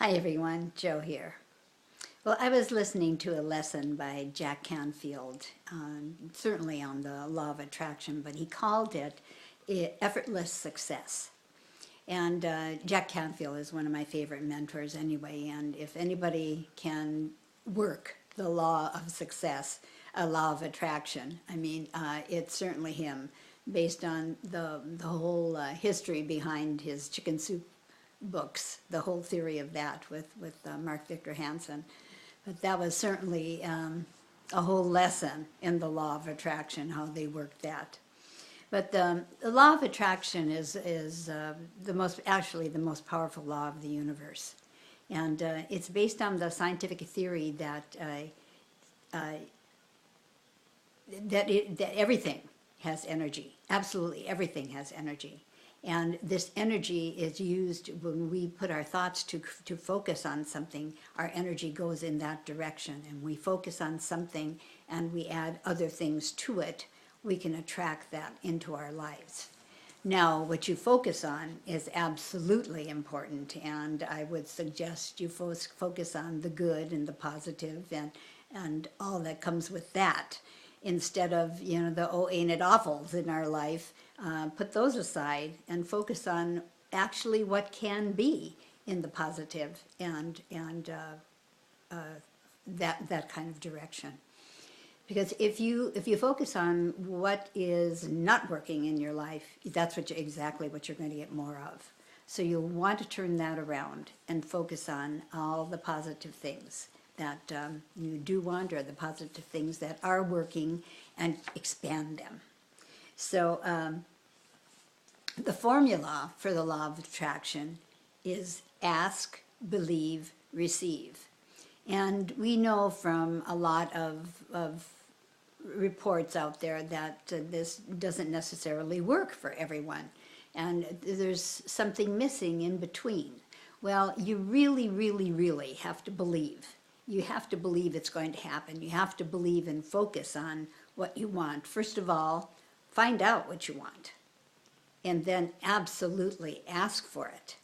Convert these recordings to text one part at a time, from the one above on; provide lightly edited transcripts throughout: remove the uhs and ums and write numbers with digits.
Hi everyone, Joe here. Well, I was listening to a lesson by Jack Canfield, certainly on the law of attraction, but he called it Effortless Success. And Jack Canfield is one of my favorite mentors anyway, and if anybody can work the law of success, a law of attraction, it's certainly him, based on the whole history behind his chicken soup books, the whole theory of that with Mark Victor Hansen. But that was certainly a whole lesson in the law of attraction, how they worked that. But the law of attraction is the most powerful law of the universe, and it's based on the scientific theory that that everything has energy. Absolutely, everything has energy. And this energy is used when we put our thoughts to focus on something. Our energy goes in that direction, and we focus on something and we add other things to it, we can attract that into our lives. Now, what you focus on is absolutely important, and I would suggest you focus on the good and the positive and all that comes with that, instead of, the oh, ain't it awfuls in our life. Put those aside and focus on actually what can be in the positive and that kind of direction. Because if you focus on what is not working in your life, that's exactly what you're going to get more of. So you'll want to turn that around and focus on all the positive things that you do want, or the positive things that are working, and expand them. So the formula for the law of attraction is ask, believe, receive. And we know from a lot of reports out there that this doesn't necessarily work for everyone, and there's something missing in between. Well, you really, really, really have to believe. You have to believe it's going to happen. You have to believe and focus on what you want. First of all, find out what you want, and then absolutely ask for it.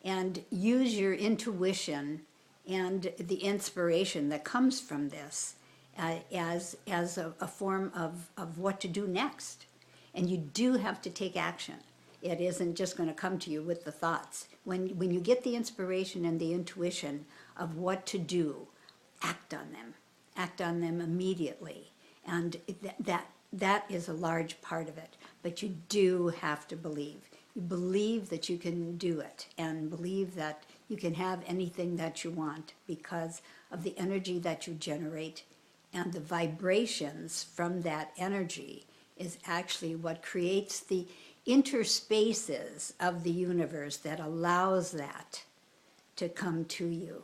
And use your intuition and the inspiration that comes from this as a form of what to do next. And you do have to take action. It isn't just going to come to you with the thoughts. When you get the inspiration and the intuition of what to do, act on them. Act on them immediately. And that is a large part of it. But you do have to believe. You believe that you can do it, and believe that you can have anything that you want because of the energy that you generate, and the vibrations from that energy is actually what creates the interspaces of the universe that allows that to come to you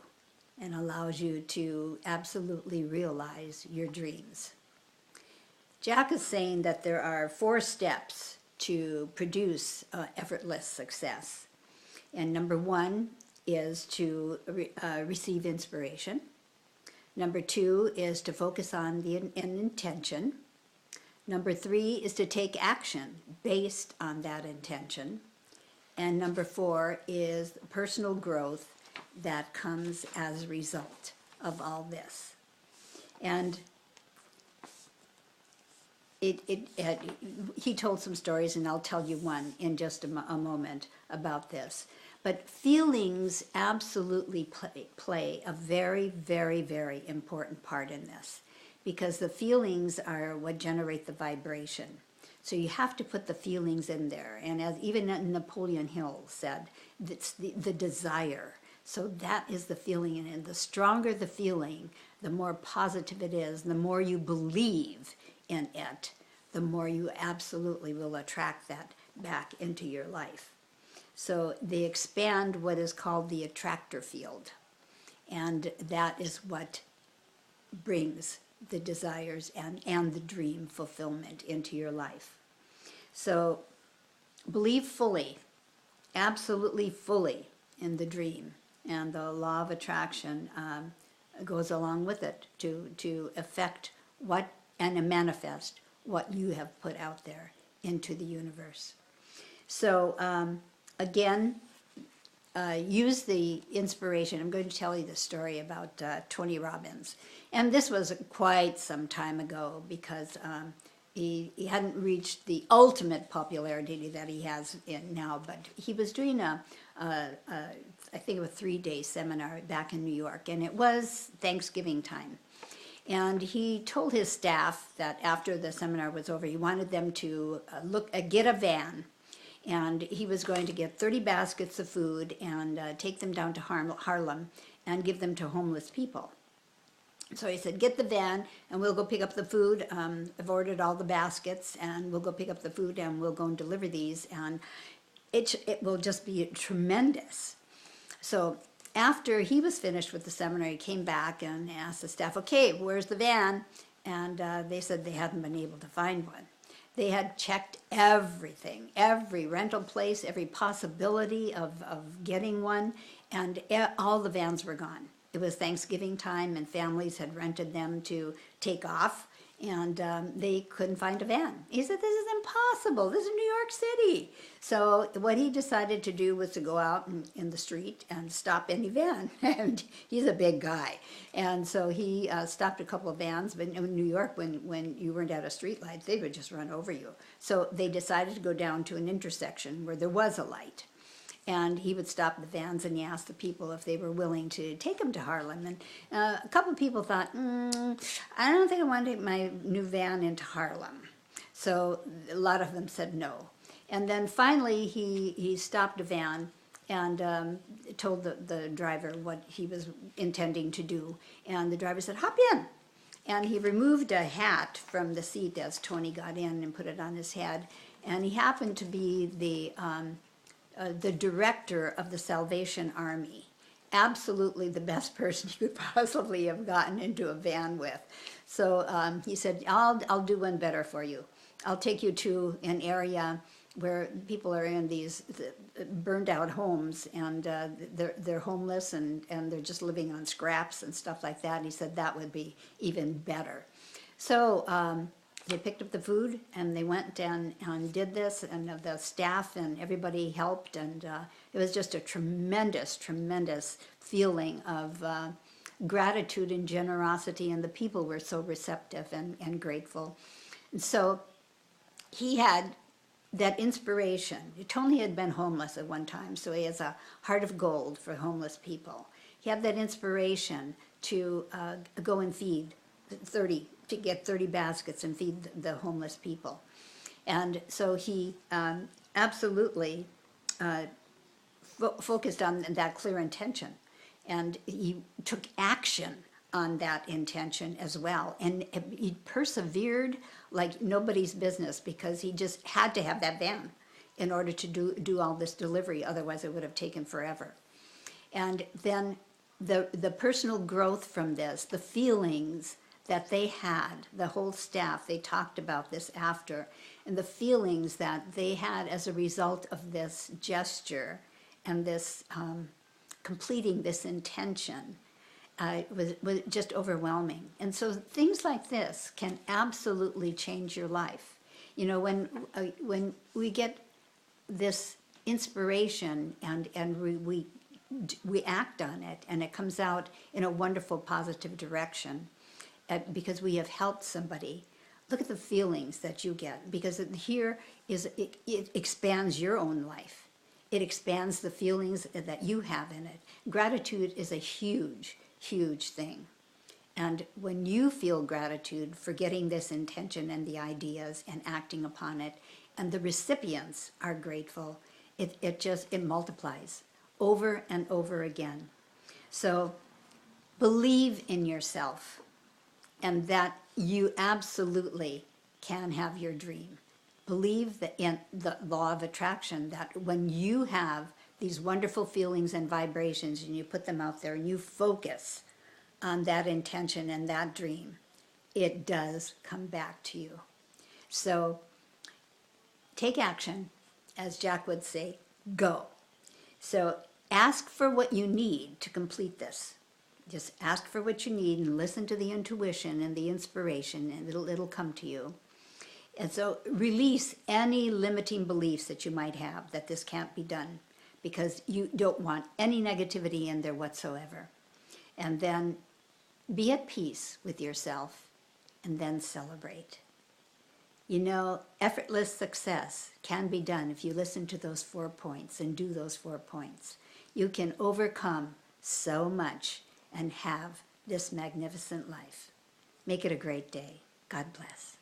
and allows you to absolutely realize your dreams. Jack is saying that there are 4 steps to produce effortless success. And number 1 is to receive inspiration. Number 2 is to focus on an intention. Number 3 is to take action based on that intention. And number 4 is personal growth that comes as a result of all this. And he told some stories, and I'll tell you one in just a moment about this. But feelings absolutely play a very, very, very important part in this, because the feelings are what generate the vibration. So you have to put the feelings in there. And as even Napoleon Hill said, it's the desire. So that is the feeling, and the stronger the feeling, the more positive it is, the more you believe in it, the more you absolutely will attract that back into your life. So they expand what is called the attractor field, and that is what brings the desires and the dream fulfillment into your life. So believe fully, absolutely fully, in the dream, and the law of attraction goes along with it to affect what and manifest what you have put out there into the universe. So again, use the inspiration. I'm going to tell you the story about Tony Robbins. And this was quite some time ago because he hadn't reached the ultimate popularity that he has now, but he was doing I think a 3-day seminar back in New York, and it was Thanksgiving time. And he told his staff that after the seminar was over, he wanted them to get a van, and he was going to get 30 baskets of food and take them down to Harlem and give them to homeless people. So he said, get the van and we'll go pick up the food. I've ordered all the baskets and we'll go pick up the food and we'll go and deliver these, and it will just be tremendous. So after he was finished with the seminar, he came back and asked the staff, okay, where's the van? And they said they hadn't been able to find one. They had checked everything, every rental place, every possibility of getting one, and all the vans were gone. It was Thanksgiving time, and families had rented them to take off, and they couldn't find a van. He said, this is impossible. This is New York City. So what he decided to do was to go out in the street and stop any van. And he's a big guy. And so he stopped a couple of vans. But in New York, when you weren't at a street light, they would just run over you. So they decided to go down to an intersection where there was a light. And he would stop the vans and he asked the people if they were willing to take him to Harlem. And a couple of people thought, I don't think I want to take my new van into Harlem. So a lot of them said no. And then finally he stopped a van and told the driver what he was intending to do. And the driver said, hop in. And he removed a hat from the seat as Tony got in and put it on his head. And he happened to be the director of the Salvation Army. Absolutely the best person you could possibly have gotten into a van with. So he said, I'll do one better for you. I'll take you to an area where people are in these burned out homes, and they're homeless and they're just living on scraps and stuff like that. And he said that would be even better. So they picked up the food and they went and did this, and the staff and everybody helped, and it was just a tremendous, tremendous feeling of gratitude and generosity, and the people were so receptive and grateful. And so he had that inspiration. Tony had been homeless at one time, so he has a heart of gold for homeless people. He had that inspiration to go and feed 30 baskets and feed the homeless people. And so he absolutely focused on that clear intention. And he took action on that intention as well. And he persevered like nobody's business, because he just had to have that van in order to do all this delivery. Otherwise it would have taken forever. And then the personal growth from this, the feelings that they had, the whole staff, they talked about this after, and the feelings that they had as a result of this gesture and this completing this intention was just overwhelming. And so things like this can absolutely change your life. You know, when we get this inspiration and we act on it, and it comes out in a wonderful positive direction, because we have helped somebody. Look at the feelings that you get, because it expands your own life. It expands the feelings that you have in it. Gratitude is a huge, huge thing. And when you feel gratitude for getting this intention and the ideas and acting upon it, and the recipients are grateful, it multiplies over and over again. So believe in yourself, and that you absolutely can have your dream. Believe in the law of attraction, that when you have these wonderful feelings and vibrations and you put them out there and you focus on that intention and that dream, it does come back to you. So take action, as Jack would say, go. So ask for what you need to complete this. Just ask for what you need and listen to the intuition and the inspiration, and it'll come to you. And so release any limiting beliefs that you might have that this can't be done, because you don't want any negativity in there whatsoever. And then be at peace with yourself, and then celebrate. You know, effortless success can be done if you listen to those 4 points and do those 4 points. You can overcome so much and have this magnificent life. Make it a great day. God bless.